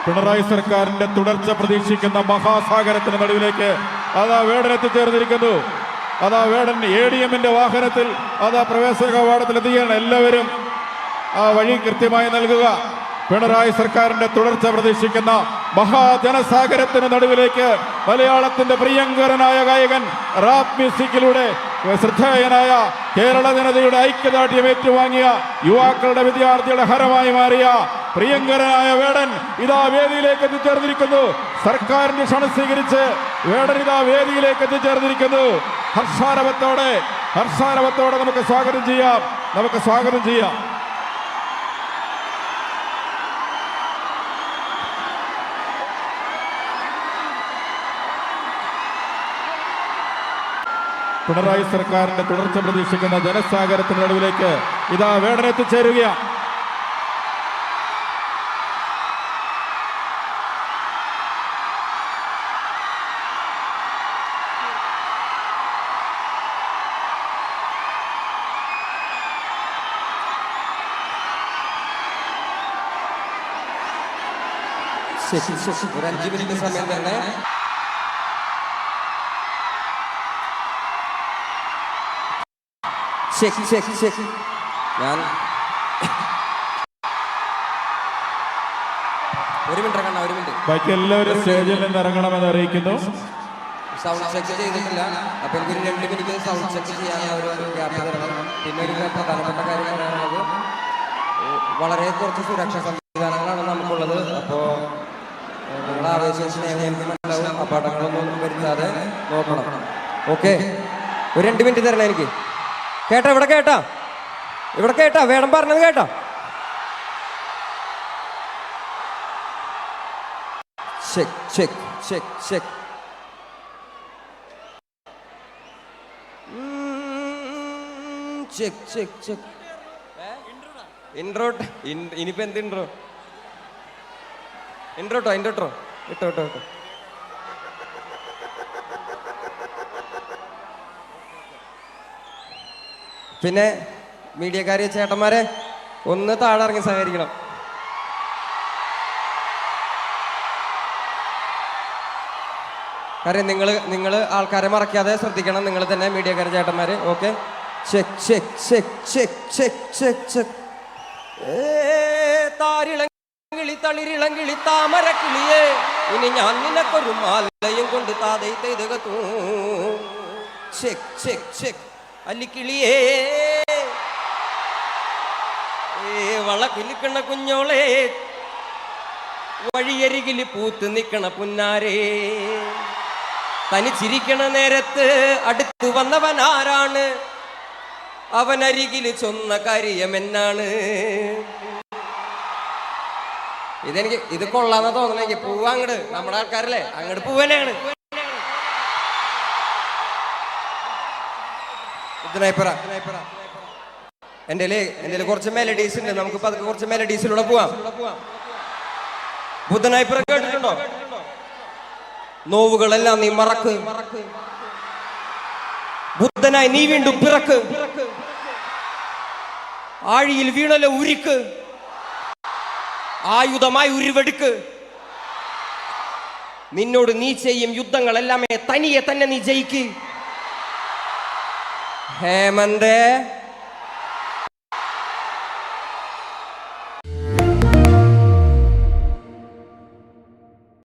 പിണറായി സർക്കാരിന്റെ തുടർച്ച പ്രതീക്ഷിക്കുന്ന മഹാസാഗരത്തിന് നടുവിലേക്ക് അതാ വേടൻ എത്തിച്ചേർന്നിരിക്കുന്നു. അതാ വേടൻ ADMന്റെ വാഹനത്തിൽ അതാ പ്രവേശന കവാടത്തിൽ എത്തുകയാണ്. എല്ലാവരും ആ വഴി കൃത്യമായി നൽകുക. പിണറായി സർക്കാരിന്റെ തുടർച്ച പ്രതീക്ഷിക്കുന്ന മഹാജനസാഗരത്തിന് നടുവിലേക്ക് മലയാളത്തിന്റെ പ്രിയങ്കരനായ ഗായകൻ റാപ്പ് മ്യൂസിക്കിലൂടെ ശ്രദ്ധേയനായ കേരള ജനതയുടെ ഐക്യദാർഢ്യം ഏറ്റുവാങ്ങിയ യുവാക്കളുടെ വിദ്യാർത്ഥിയുടെ ഹരമായി മാറിയ പ്രിയങ്കരനായ വേടൻ ഇതാ വേദിയിലേക്ക് എത്തിച്ചേർന്നിരിക്കുന്നു. സർക്കാരിന്റെ ക്ഷണം സ്വീകരിച്ച് വേടൻ ഇതാ വേദിയിലേക്ക് എത്തിച്ചേർന്നിരിക്കുന്നു. ഹർഷാരവത്തോടെ നമുക്ക് സ്വാഗതം ചെയ്യാം. പിണറായി സർക്കാരിന്റെ തുടർച്ച പ്രതീക്ഷിക്കുന്ന ജനസാഗരത്തിന്റെ നടുവിലേക്ക് ഇതാ വേടൻ എത്തിച്ചേരുകയാണ്. ഒരു 5 മിനിറ്റ് സമയം തന്നെ. ഞാൻ ഒരു മിനിറ്റ് ബാക്കി എല്ലാവരും സ്റ്റേജിൽ നിന്ന് ഇറങ്ങണമെന്ന് അറിയിക്കുന്നു. സൗണ്ട് ചെക്ക് ചെയ്തിട്ടില്ല. അപ്പൊ എനിക്കൊരു 2 മിനിറ്റ് സൗണ്ട് ചെക്ക് ചെയ്യാൻ ഒരു ഗ്യാപ്പ് തരണം. പിന്നെ ഒരു പ്രധാനപ്പെട്ട കാര്യം പറയാനുള്ളത്, വളരെ കുറച്ച് സുരക്ഷാ സംവിധാനങ്ങളാണ് നമുക്കുള്ളത്. അപ്പോൾ നിങ്ങളുടെ ആവേശം സ്നേഹം മനസ്സിലാവും. അപകടങ്ങളൊന്നും വരുത്താതെ നോക്കണം. ഓക്കെ, ഒരു 2 മിനിറ്റ് തരണം എനിക്ക്. ഇവിടെ കേട്ടാ വേണം പറഞ്ഞത് കേട്ടോ. Check intro. ഇനിയിപ്പോ എന്ത് ഇൻട്രോ ഇട്ടോ. പിന്നെ മീഡിയക്കാരെ ചേട്ടന്മാരെ ഒന്ന് താഴെ ഇറങ്ങി സഹകരിക്കണം. കാര്യം നിങ്ങൾ ആൾക്കാരെ മറക്കാതെ ശ്രദ്ധിക്കണം. നിങ്ങൾ തന്നെ മീഡിയക്കാരെ ചേട്ടന്മാര്. ഓക്കെ, താരിളങ്കിളി തളിരിളങ്കിളി താമരക്കിളിയേ, ഇനി ഞാൻ നിനക്കൊരു മാലയും കൊണ്ട് താതൈതൂ. അല്ലിക്കിളിയേ വളക്കിലിക്കണ കുഞ്ഞോളെ, വഴിയരികിൽ പൂത്ത് നിക്കണ പുന്നാരേ, തനിച്ചിരിക്കണ നേരത്ത് അടുത്ത് വന്നവൻ ആരാണ്, അവനരികിൽ ചൊന്ന കാര്യമെന്നാണ്. ഇത് കൊള്ളാന്ന് തോന്നണെങ്കി പോവാ അങ്ങട്. നമ്മുടെ ആൾക്കാരല്ലേ, അങ്ങോട്ട് പോവാനാണ്. എന്റെ കുറച്ച് മെലഡീസ് ഉണ്ട്. നമുക്ക് പതുക്കെ കുറച്ച് മെലഡീസിലൂടെ പോവാം. ബുദ്ധനായിപ്പുറ കേട്ടിട്ടുണ്ടോ? നോവുകളെല്ലാം നീ മറക്ക്, ബുദ്ധനായി നീ വീണ്ടും പിറക്ക്, ആഴിയിൽ വീണല്ലോ ഉരുക്ക്, ആയുധമായി ഉരുവെടുക്ക്, നിന്നോട് നീ ചെയ്യും യുദ്ധങ്ങളെല്ലാമേ തനിയെ തന്നെ നീ ജയിക്ക്. ഹേമന്തേ